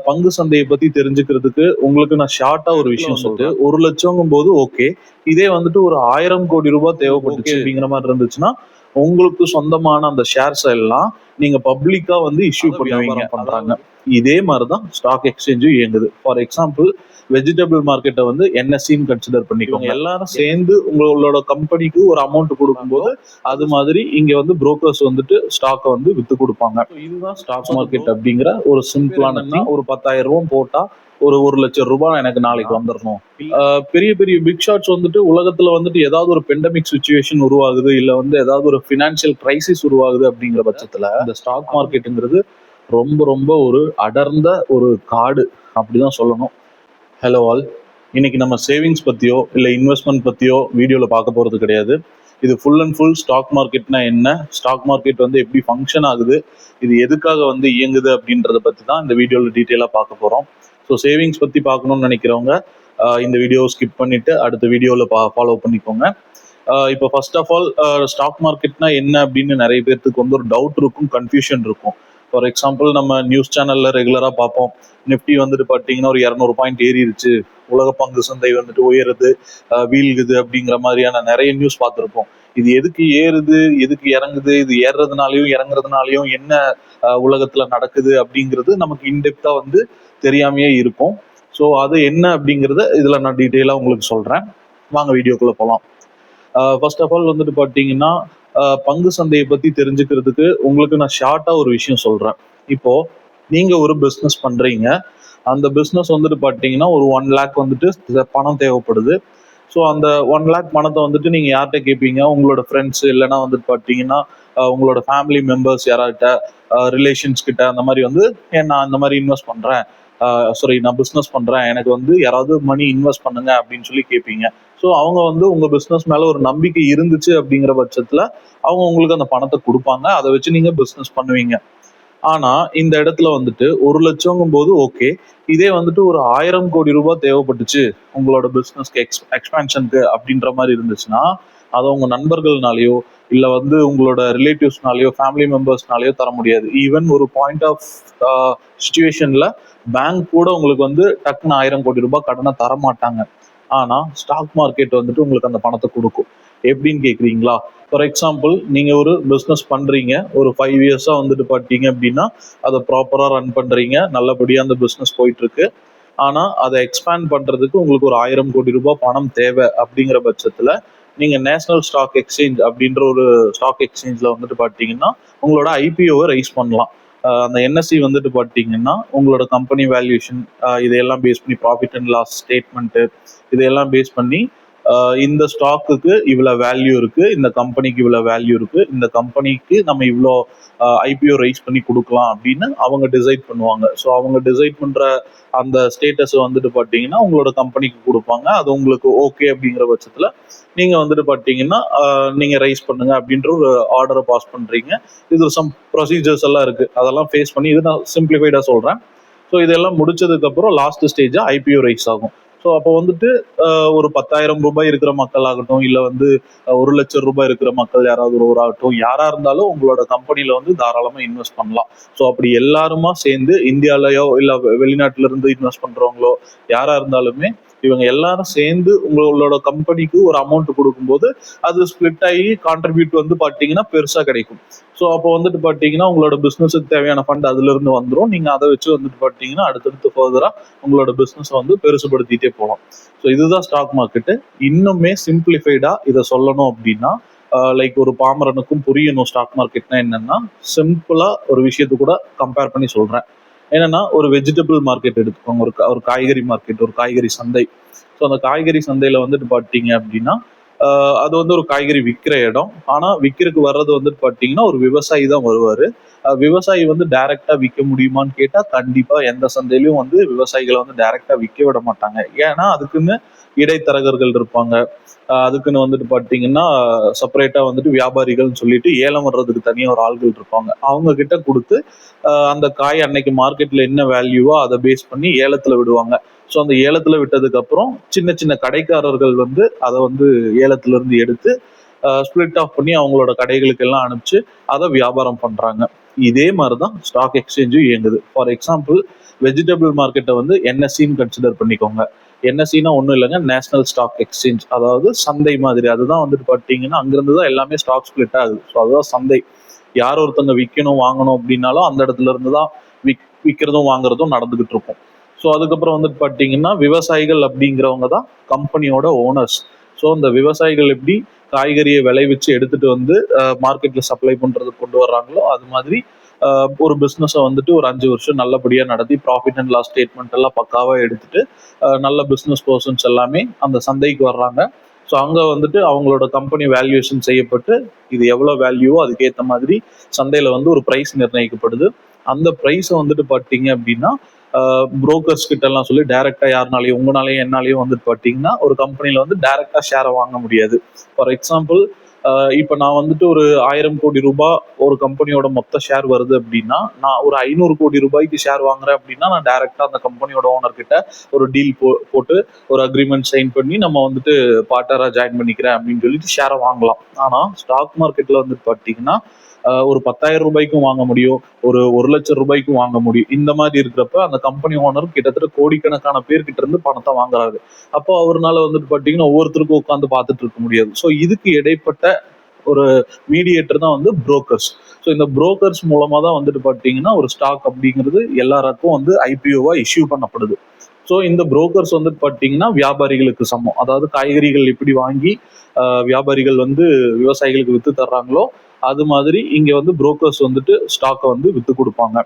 பங்கு சந்தையை பத்தி தெரிஞ்சுக்கிறதுக்கு உங்களுக்கு நான் ஷார்ட்டா ஒரு விஷயம் சொல்லிட்டு 1,00,000 போது ஓகே. இதே வந்துட்டு ஒரு 1000 கோடி ரூபாய் தேவைப்பட்டுச்சு அப்படிங்கிற மாதிரி இருந்துச்சுன்னா உங்களுக்கு சொந்தமான அந்த ஷேர்ஸ் எல்லாம் நீங்க பப்ளிக்கா வந்து இஷ்யூ பண்ணுவீங்க பண்றாங்க. இதே மாதிரிதான் ஸ்டாக் எக்ஸ்சேஞ்சும் இயங்குது. ஃபார் எக்ஸாம்பிள் வெஜிடபிள் மார்க்கெட்டை வந்து என்எஸ்சின்னு கன்சிடர் பண்ணிக்கோங்க. எல்லாரும் சேர்ந்து உங்களோட கம்பெனிக்கு ஒரு அமௌண்ட் கொடுக்கும்போது அது மாதிரி இங்க வந்து புரோக்கர்ஸ் வந்துட்டு ஸ்டாக்கை வந்து வித்து கொடுப்பாங்க. இதுதான் ஸ்டாக் மார்க்கெட் அப்படிங்கிற ஒரு சிம்பிளான ஒரு 10,000 ரூபாய் போட்டா ஒரு 1,00,000 ரூபாய் எனக்கு நாளைக்கு வந்துடணும். பெரிய பெரிய பிக் ஷாட்ஸ் வந்துட்டு உலகத்துல வந்துட்டு ஏதாவது ஒரு பெண்டமிக் சுச்சுவேஷன் உருவாகுது, இல்ல வந்து ஏதாவது ஒரு பினான்சியல் கிரைசிஸ் உருவாகுது அப்படிங்கிற பட்சத்துல இந்த ஸ்டாக் மார்க்கெட்டுங்கிறது ரொம்ப ரொம்ப ஒரு அடர்ந்த ஒரு காடு அப்படிதான் சொல்லணும். ஹலோ ஆல், இன்னைக்கு நம்ம சேவிங்ஸ் பத்தியோ இல்ல இன்வெஸ்ட்மெண்ட் பத்தியோ வீடியோல பார்க்க போறது கிடையாது. இது ஃபுல் அண்ட் ஃபுல் ஸ்டாக் மார்க்கெட்னா என்ன, ஸ்டாக் மார்க்கெட் வந்து எப்படி ஃபங்க்ஷன் ஆகுது, இது எதுக்காக வந்து இயங்குது அப்படின்றத பத்தி தான் இந்த வீடியோல டீட்டெயிலா பார்க்க போறோம். ஸோ சேவிங்ஸ் பத்தி பார்க்கணும்னு நினைக்கிறவங்க இந்த வீடியோ ஸ்கிப் பண்ணிட்டு அடுத்த வீடியோல ஃபாலோ பண்ணிக்கோங்க. இப்போ ஃபர்ஸ்ட் ஆஃப் ஆல் ஸ்டாக் மார்க்கெட்னா என்ன அப்படின்னு நிறைய பேர்த்துக்கு வந்து ஒரு டவுட் இருக்கும், கன்ஃபியூஷன் இருக்கும். ஃபார் எக்ஸாம்பிள் நம்ம நியூஸ் சேனல்ல ரெகுலரா பார்ப்போம், நிப்டி வந்துட்டு பார்த்தீங்கன்னா ஒரு 200 பாயிண்ட் ஏறிடுச்சு, உலக பங்கு சந்தை வந்துட்டு உயருது, வீழ்குது அப்படிங்கிற மாதிரியான நிறைய நியூஸ் பார்த்துருப்போம். இது எதுக்கு ஏறுது, எதுக்கு இறங்குது, இது ஏறுறதுனாலையும் இறங்குறதுனாலையும் என்ன உலகத்துல நடக்குது அப்படிங்கிறது நமக்கு இன்டெப்தா வந்து தெரியாமையே இருக்கும். ஸோ அது என்ன அப்படிங்கிறத இதுல நான் டீட்டெயிலா உங்களுக்கு சொல்றேன். வாங்க வீடியோக்குள்ள போகலாம். ஃபர்ஸ்ட் ஆஃப் ஆல் வந்துட்டு பார்த்தீங்கன்னா பங்கு சந்தையை பத்தி தெரிஞ்சுக்கிறதுக்கு உங்களுக்கு நான் ஷார்ட்டா ஒரு விஷயம் சொல்றேன். இப்போ நீங்க ஒரு பிஸ்னஸ் பண்றீங்க, அந்த பிஸ்னஸ் வந்துட்டு பார்த்தீங்கன்னா ஒரு 1 lakh வந்துட்டு பணம் தேவைப்படுது. ஸோ அந்த 1 lakh பணத்தை வந்துட்டு நீங்க யார்கிட்ட கேட்பீங்க? உங்களோட ஃப்ரெண்ட்ஸ் இல்லைன்னா வந்துட்டு பார்த்தீங்கன்னா உங்களோட ஃபேமிலி மெம்பர்ஸ் யாராட்ட, ரிலேஷன்ஸ் கிட்ட அந்த மாதிரி வந்து நான் இந்த மாதிரி இன்வெஸ்ட் பண்றேன், நான் பிஸ்னஸ் பண்றேன், எனக்கு வந்து யாராவது மணி இன்வெஸ்ட் பண்ணுங்க அப்படின்னு சொல்லி கேட்பீங்க. ஸோ அவங்க வந்து உங்க பிஸ்னஸ் மேல ஒரு நம்பிக்கை இருந்துச்சு அப்படிங்கிற பட்சத்துல அவங்க உங்களுக்கு அந்த பணத்தை கொடுப்பாங்க. அதை வச்சு நீங்க பிஸ்னஸ் பண்ணுவீங்க. ஆனா இந்த இடத்துல வந்துட்டு 1,00,000 போது ஓகே. இதே வந்துட்டு ஒரு 1000 கோடி ரூபாய் தேவைப்பட்டுச்சு உங்களோட பிசினஸ்க்கு எக்ஸ்பேன்ஷனுக்கு அப்படின்ற மாதிரி இருந்துச்சுன்னா அதை உங்க நண்பர்கள்னாலேயோ இல்ல வந்து உங்களோட ரிலேட்டிவ்ஸ்னாலேயோ ஃபேமிலி மெம்பர்ஸ்னாலேயோ தர முடியாது. ஈவன் ஒரு பாயிண்ட் ஆஃப் சுச்சுவேஷன்ல பேங்க் கூட உங்களுக்கு வந்து டக்குன்னு 1000 கோடி ரூபாய் கடனை தர மாட்டாங்க. ஆனா ஸ்டாக் மார்க்கெட் வந்துட்டு உங்களுக்கு அந்த பணத்தை கொடுக்கும். எப்படின்னு கேக்குறீங்களா? ஃபார் எக்ஸாம்பிள் நீங்க ஒரு பிஸ்னஸ் பண்றீங்க, ஒரு 5 இயர்ஸா வந்துட்டு பார்த்தீங்க அப்படின்னா அதை ப்ராப்பரா ரன் பண்றீங்க, நல்லபடியா அந்த பிஸ்னஸ் போயிட்டு இருக்கு. ஆனா அதை எக்ஸ்பேண்ட் பண்றதுக்கு உங்களுக்கு ஒரு 1000 கோடி ரூபாய் பணம் தேவை அப்படிங்கிற பட்சத்துல நீங்க நேஷனல் ஸ்டாக் எக்ஸ்சேஞ்ச் அப்படின்ற ஒரு ஸ்டாக் எக்ஸ்சேஞ்ச்ல வந்துட்டு பார்த்தீங்கன்னா உங்களோட ஐபிஓவை ரைஸ் பண்ணலாம். அந்த என்எஸ்சி வந்துட்டு பார்த்தீங்கன்னா உங்களோட கம்பெனி வேல்யூஷன் இதையெல்லாம் பேஸ் பண்ணி ப்ராஃபிட் அண்ட் லாஸ் ஸ்டேட்மெண்ட்டு இதையெல்லாம் பேஸ் பண்ணி இந்த ஸ்டாக்குக்கு இவ்வளோ வேல்யூ இருக்கு, இந்த கம்பெனிக்கு இவ்வளோ வேல்யூ இருக்கு, இந்த கம்பெனிக்கு நம்ம இவ்வளோ ஐபிஓ ரைஸ் பண்ணி கொடுக்கலாம் அப்படின்னு அவங்க டிசைட் பண்ணுவாங்க. ஸோ அவங்க டிசைட் பண்ற அந்த ஸ்டேட்டஸ் வந்துட்டு பார்த்தீங்கன்னா உங்களோட கம்பெனிக்கு கொடுப்பாங்க. அது உங்களுக்கு ஓகே அப்படிங்கிற பட்சத்துல நீங்க வந்துட்டு பார்த்தீங்கன்னா நீங்க ரைஸ் பண்ணுங்க அப்படின்ற ஒரு ஆர்டரை பாஸ் பண்றீங்க. இது சம் ப்ரொசீஜர்ஸ் எல்லாம் இருக்கு, அதெல்லாம் ஃபேஸ் பண்ணி இது நான் சிம்பிளிஃபைடா சொல்றேன். ஸோ இதெல்லாம் முடிச்சதுக்கு அப்புறம் லாஸ்ட் ஸ்டேஜா ஐபிஓ ரைஸ் ஆகும். ஸோ அப்போ வந்துட்டு ஒரு 10,000 ரூபாய் இருக்கிற மக்கள் ஆகட்டும், இல்லை வந்து 1,00,000 ரூபாய் இருக்கிற மக்கள் யாராவது ஒருவர் ஆகட்டும், யாரா இருந்தாலும் உங்களோட கம்பெனில வந்து தாராளமா இன்வெஸ்ட் பண்ணலாம். ஸோ அப்படி எல்லாருமா சேர்ந்து இந்தியாலயோ இல்லை வெளிநாட்டுல இருந்து இன்வெஸ்ட் பண்றவங்களோ யாரா இருந்தாலுமே இவங்க எல்லாரும் சேர்ந்து உங்களோட கம்பெனிக்கு ஒரு அமௌண்ட் கொடுக்கும்போது அது ஸ்பிளிட் ஆகி கான்ட்ரிபியூட் வந்து பார்த்தீங்கன்னா பெருசா கிடைக்கும். ஸோ அப்போ வந்துட்டு பார்த்தீங்கன்னா உங்களோட பிஸ்னஸுக்கு தேவையான ஃபண்ட் அதுல இருந்து வந்துடும். நீங்க அதை வச்சு வந்துட்டு பார்த்தீங்கன்னா அடுத்தடுத்து ஃபர்தரா உங்களோட பிஸ்னஸ் வந்து பெருசுபடுத்திட்டே போகலாம். ஸோ இதுதான் ஸ்டாக் மார்க்கெட்டு. இன்னுமே சிம்பிளிஃபைடா இதை சொல்லணும் அப்படின்னா லைக் ஒரு பாமரனுக்கும் புரியணும் ஸ்டாக் மார்க்கெட்னா என்னன்னா, சிம்பிளா ஒரு விஷயத்த கூட கம்பேர் பண்ணி சொல்றேன். என்னன்னா ஒரு வெஜிடபிள் மார்க்கெட் எடுத்துக்கோங்க, ஒரு காய்கறி மார்க்கெட், ஒரு காய்கறி சந்தை. ஸோ அந்த காய்கறி சந்தையில வந்துட்டு பார்த்தீங்க அப்படின்னா அது வந்து ஒரு காய்கறி விற்கிற இடம். ஆனா விற்கிறதுக்கு வர்றது வந்துட்டு பார்த்தீங்கன்னா ஒரு விவசாயி தான் வருவாரு. விவசாயி வந்து டைரக்டா விற்க முடியுமான்னு கேட்டா கண்டிப்பா எந்த சந்தையிலும் வந்து விவசாயிகளை வந்து டைரக்டா விற்க விட மாட்டாங்க. ஏன்னா அதுக்குன்னு இடைத்தரகர்கள் இருப்பாங்க. அதுக்குன்னு வந்துட்டு பார்த்தீங்கன்னா செப்பரேட்டா வந்துட்டு வியாபாரிகள்னு சொல்லிட்டு ஏலம் வர்றதுக்கு தனியாக ஒரு ஆள்கள் இருப்பாங்க. அவங்க கிட்ட கொடுத்து அந்த காய் அன்னைக்கு மார்க்கெட்ல என்ன வேல்யூவோ அதை பேஸ் பண்ணி ஏலத்துல விடுவாங்க. ஸோ அந்த ஏலத்துல விட்டதுக்கு அப்புறம் சின்ன சின்ன கடைக்காரர்கள் வந்து அதை வந்து ஏலத்துல இருந்து எடுத்து ஸ்பிளிட் ஆஃப் பண்ணி அவங்களோட கடைகளுக்கு எல்லாம் அனுப்பிச்சு அதை வியாபாரம் பண்றாங்க. இதே மாதிரிதான் ஸ்டாக் எக்ஸ்சேஞ்சும் இயங்குது. ஃபார் எக்ஸாம்பிள், வெஜிடபிள் மார்க்கெட்டை வந்து என்எஸ்சின்னு கன்சிடர் பண்ணிக்கோங்க. என்எஸ்சினா ஒன்றும் இல்லைங்க, நேஷனல் ஸ்டாக் எக்ஸ்சேஞ்ச், அதாவது சந்தை மாதிரி. அதுதான் வந்துட்டு பார்த்தீங்கன்னா அங்கிருந்து தான் எல்லாமே ஸ்டாக் ஸ்பிளிட் ஆகுது. ஸோ அதுதான் சந்தை. யார் ஒருத்தங்க விற்கணும் வாங்கணும் அப்படின்னாலும் அந்த இடத்துல இருந்து தான் விற்கிறதும் வாங்குறதும் நடந்துகிட்டு இருக்கும். ஸோ அதுக்கப்புறம் வந்துட்டு பார்த்தீங்கன்னா விவசாயிகள் அப்படிங்கிறவங்க தான் கம்பெனியோட ஓனர்ஸ். ஸோ இந்த விவசாயிகள் எப்படி காய்கறியை விளைவிச்சு எடுத்துட்டு வந்து மார்க்கெட்ல சப்ளை பண்றதுக்கு கொண்டு வர்றாங்களோ, அது மாதிரி ஒரு பிஸ்னஸை வந்துட்டு ஒரு 5 வருஷம் நல்லபடியாக நடத்தி ப்ராஃபிட் அண்ட் லாஸ் ஸ்டேட்மெண்ட் எல்லாம் பக்காவாக எடுத்துட்டு நல்ல பிஸ்னஸ் பர்சன்ஸ் எல்லாமே அந்த சந்தைக்கு வர்றாங்க. ஸோ அங்கே வந்துட்டு அவங்களோட கம்பெனி வேல்யூவேஷன் செய்யப்பட்டு இது எவ்வளோ வேல்யூவோ அதுக்கேற்ற மாதிரி சந்தையில் வந்து ஒரு ப்ரைஸ் நிர்ணயிக்கப்படுது. அந்த ப்ரைஸை வந்துட்டு பார்த்தீங்க அப்படின்னா புரோக்கர்ஸ் கிட்ட எல்லாம் சொல்லி டைரக்டா யாருனாலையும் உங்களாலையும் என்னாலையும் வந்துட்டு பார்த்தீங்கன்னா ஒரு கம்பெனில வந்து டைரக்டா ஷேரை வாங்க முடியாது. ஃபார் எக்ஸாம்பிள், இப்போ நான் வந்துட்டு ஒரு 1000 கோடி ரூபாய் ஒரு கம்பெனியோட மொத்த ஷேர் வருது அப்படின்னா, நான் ஒரு 500 கோடி ரூபாய்க்கு ஷேர் வாங்குறேன் அப்படின்னா நான் டைரக்டா அந்த கம்பெனியோட ஓனர் கிட்ட ஒரு டீல் போட்டு ஒரு அக்ரிமெண்ட் சைன் பண்ணி நம்ம வந்துட்டு பார்ட்னரா ஜாயின் பண்ணிக்கிறேன் அப்படின்னு சொல்லிட்டு ஷேரை வாங்கலாம். ஆனா ஸ்டாக் மார்க்கெட்ல வந்துட்டு பார்த்தீங்கன்னா ஒரு 10,000 ரூபாய்க்கும் வாங்க முடியும், ஒரு 1,00,000 ரூபாய்க்கும் வாங்க முடியும். இந்த மாதிரி இருக்கிறப்ப அந்த கம்பெனி ஓனர் கிட்டத்தட்ட கோடிக்கணக்கான பேர்கிட்ட இருந்து பணத்தை வாங்குறாரு. அப்போ அவர்னால வந்துட்டு பார்த்தீங்கன்னா ஒவ்வொருத்தருக்கும் உட்காந்து பார்த்துட்டு இருக்க முடியாது. ஸோ இதுக்கு இடைப்பட்ட ஒரு மீடியேட்டர் தான் வந்து புரோக்கர்ஸ். ஸோ இந்த புரோக்கர்ஸ் மூலமா தான் வந்துட்டு பார்த்தீங்கன்னா ஒரு ஸ்டாக் அப்படிங்கிறது எல்லாருக்கும் வந்து ஐபிஓவா இஷ்யூ பண்ணப்படுது. ஸோ இந்த புரோக்கர்ஸ் வந்துட்டு பார்த்தீங்கன்னா வியாபாரிகளுக்கு சமம். அதாவது காய்கறிகள் எப்படி வாங்கி வியாபாரிகள் வந்து விவசாயிகளுக்கு வித்து தர்றாங்களோ அது மாதிரி இங்க வந்து புரோக்கர்ஸ் வந்துட்டு ஸ்டாக்கை வந்து வித்து கொடுப்பாங்க.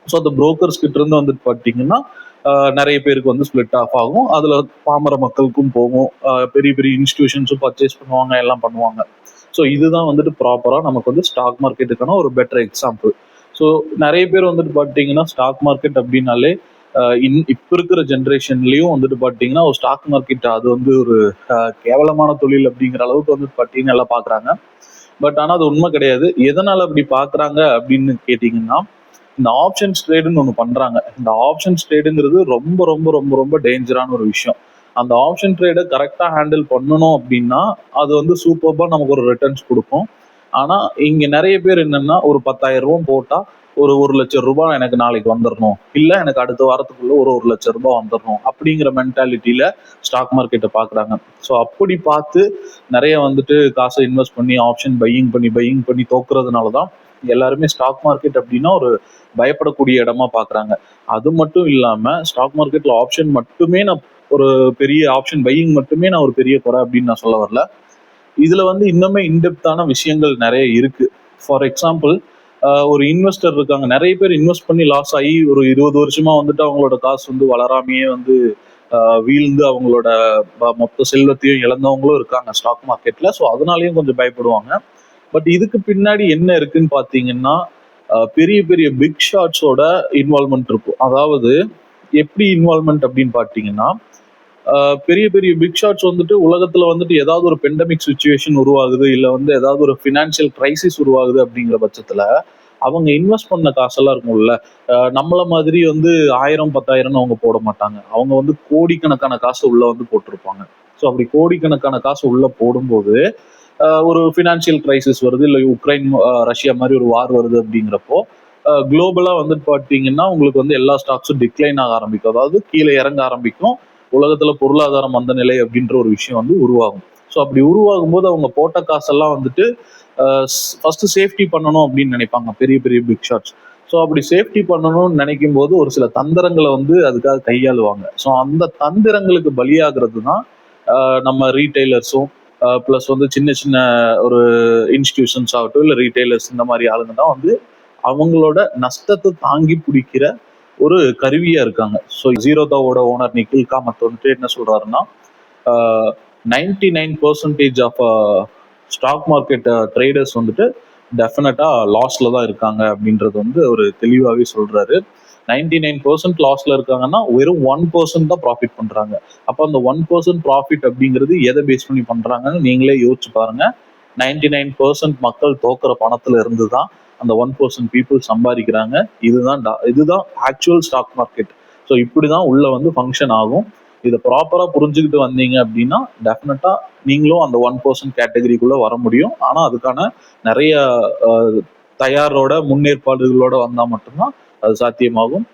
ஸோ அந்த புரோக்கர்ஸ் கிட்ட இருந்து வந்துட்டு பார்த்தீங்கன்னா நிறைய பேருக்கு வந்து ஸ்பிளிட் ஆஃப் ஆகும். அதுல பாமர மக்களுக்கும் போகும், பெரிய பெரிய இன்ஸ்டிடியூஷன்ஸும் பர்ச்சேஸ் பண்ணுவாங்க, எல்லாம் பண்ணுவாங்க. ஸோ இதுதான் வந்துட்டு ப்ராப்பரா நமக்கு வந்து ஸ்டாக் மார்க்கெட்டுக்கான ஒரு பெட்டர் எக்ஸாம்பிள். ஸோ நிறைய பேர் வந்துட்டு பார்த்தீங்கன்னா ஸ்டாக் மார்க்கெட் அப்படின்னாலே இப்ப இருக்கிற ஜென்ரேஷன்லயும் வந்துட்டு பாத்தீங்கன்னா ஒரு ஸ்டாக் மார்க்கெட் அது வந்து ஒரு கேவலமான தொழில் அப்படிங்கிற அளவுக்கு வந்துட்டு பாத்தீங்கன்னா எல்லாம் பாக்குறாங்க. பட் ஆனா அது உண்மை கிடையாது. எதனால அப்படி பாக்குறாங்க அப்படின்னு கேட்டீங்கன்னா, இந்த ஆப்ஷன்ஸ் ட்ரேடுன்னு ஒண்ணு பண்றாங்க. இந்த ஆப்ஷன்ஸ் ட்ரேடுங்கிறது ரொம்ப ரொம்ப ரொம்ப ரொம்ப டேஞ்சரான ஒரு விஷயம். அந்த ஆப்ஷன் ட்ரேடை கரெக்டா ஹேண்டில் பண்ணணும் அப்படின்னா அது வந்து சூப்பர்பா நமக்கு ஒரு ரிட்டர்ன்ஸ் கொடுக்கும். ஆனா இங்க நிறைய பேர் என்னன்னா ஒரு 10,000 ரூபாய் போட்டா ஒரு 1,00,000 ரூபாய் எனக்கு நாளைக்கு வந்துடணும், இல்ல எனக்கு அடுத்த வாரத்துக்குள்ள ஒரு 1,00,000 ரூபாய் வந்துடணும் அப்படிங்கிற மென்டாலிட்டியில ஸ்டாக் மார்க்கெட்டை பாக்குறாங்க. ஸோ அப்படி பார்த்து நிறைய வந்துட்டு காசை இன்வெஸ்ட் பண்ணி ஆப்ஷன் பையிங் பண்ணி தோக்குறதுனாலதான் எல்லாருமே ஸ்டாக் மார்க்கெட் அப்படின்னா ஒரு பயப்படக்கூடிய இடமா பாக்குறாங்க. அது மட்டும் இல்லாம ஸ்டாக் மார்க்கெட்ல ஆப்ஷன் மட்டுமே நான் ஒரு பெரிய ஆப்ஷன் பையிங் மட்டுமே நான் ஒரு பெரிய குறை அப்படின்னு நான் சொல்ல வரல. இதுல வந்து இன்னுமே இன்டெப்தான விஷயங்கள் நிறைய இருக்கு. ஃபார் எக்ஸாம்பிள், ஒரு இன்வெஸ்டர் இருக்காங்க, நிறைய பேர் இன்வெஸ்ட் பண்ணி லாஸ் ஆகி ஒரு 20 வருஷமா வந்துட்டு அவங்களோட காசு வந்து வளராமையே வந்து வீழ்ந்து அவங்களோட மொத்த செல்வத்தையும் இழந்தவங்களும் இருக்காங்க ஸ்டாக் மார்க்கெட்ல. ஸோ அதனாலயும் கொஞ்சம் பயப்படுவாங்க. பட் இதுக்கு பின்னாடி என்ன இருக்குன்னு பாத்தீங்கன்னா பெரிய பெரிய பிக் ஷாட்ஸோட இன்வால்மெண்ட் இருக்கும். அதாவது எப்படி இன்வால்மெண்ட் அப்படின்னு பாத்தீங்கன்னா, பெரிய பெரிய பிக் ஷாட்ஸ் வந்துட்டு உலகத்துல வந்துட்டு ஏதாவது ஒரு பெண்டமிக் சுச்சுவேஷன் உருவாகுது, இல்ல வந்து ஏதாவது ஒரு பினான்சியல் கிரைசிஸ் உருவாகுது அப்படிங்கிற பட்சத்துல அவங்க இன்வெஸ்ட் பண்ண காசெல்லாம் இருக்கும்ல, நம்மள மாதிரி வந்து 1000 10,000 அவங்க போட மாட்டாங்க. அவங்க வந்து கோடிக்கணக்கான காசு உள்ள வந்து போட்டிருப்பாங்க. ஸோ அப்படி கோடிக்கணக்கான காசு உள்ள போடும்போது ஒரு பினான்சியல் கிரைசிஸ் வருது, இல்லை உக்ரைன் ரஷ்யா மாதிரி ஒரு வார் வருது அப்படிங்கிறப்போ குளோபலா வந்துட்டு பார்த்தீங்கன்னா உங்களுக்கு வந்து எல்லா ஸ்டாக்ஸும் டிக்ளைன் ஆக ஆரம்பிக்கும், அதாவது கீழே இறங்க ஆரம்பிக்கும். உலகத்துல பொருளாதார மந்த நிலை அப்படின்ற ஒரு விஷயம் வந்து உருவாகும். ஸோ அப்படி உருவாகும் போது அவங்க போட்ட காசெல்லாம் வந்துட்டு ஃபர்ஸ்ட் சேஃப்டி பண்ணணும் அப்படின்னு நினைப்பாங்க பெரிய பெரிய பிக் ஷாட்ஸ். ஸோ அப்படி சேஃப்டி பண்ணணும்னு நினைக்கும் போது ஒரு சில தந்திரங்களை வந்து அதுக்காக கையாளுவாங்க. ஸோ அந்த தந்திரங்களுக்கு பலியாகிறது தான் நம்ம ரீட்டைலர்ஸும் பிளஸ் வந்து சின்ன சின்ன ஒரு இன்ஸ்டிடியூஷன்ஸ் ஆகட்டும், இல்லை ரீட்டைலர்ஸ், இந்த மாதிரி ஆளுங்க தான் வந்து அவங்களோட நஷ்டத்தை தாங்கி பிடிக்கிற ஒரு கருவியா இருக்காங்க. ஸோ ஜீரோதாவோட ஓனர் நிக்கில் காமத் வந்துட்டு என்ன சொல்றாருன்னா, 99% ஆஃப் ஸ்டாக் மார்க்கெட் ட்ரேடர்ஸ் வந்துட்டு டெஃபினட்டா லாஸ்ல தான் இருக்காங்க அப்படின்றது வந்து ஒரு தெளிவாகவே சொல்றாரு. 99% லாஸ்ல இருக்காங்கன்னா வெறும் 1% தான் ப்ராஃபிட் பண்றாங்க. அப்போ அந்த 1% ப்ராஃபிட் அப்படிங்கிறது எதை பேஸ் பண்ணி பண்றாங்கன்னு நீங்களே யோசிச்சு பாருங்க. 99% மக்கள் தோக்குற பணத்துல இருந்து தான் அந்த 1% பீப்புள் சம்பாதிக்கிறாங்க. இதுதான் ஆக்சுவல் ஸ்டாக் மார்க்கெட். ஸோ இப்படிதான் உள்ள வந்து ஃபங்க்ஷன் ஆகும். இதை ப்ராப்பரா புரிஞ்சுக்கிட்டு வந்தீங்க அப்படின்னா டெஃபினட்டா நீங்களும் அந்த 1% கேட்டகரிக்குள்ள வர முடியும். ஆனா அதுக்கான நிறைய தயாரோட முன்னேற்பாடுகளோட வந்தா மட்டும்தான் அது சாத்தியமாகும்.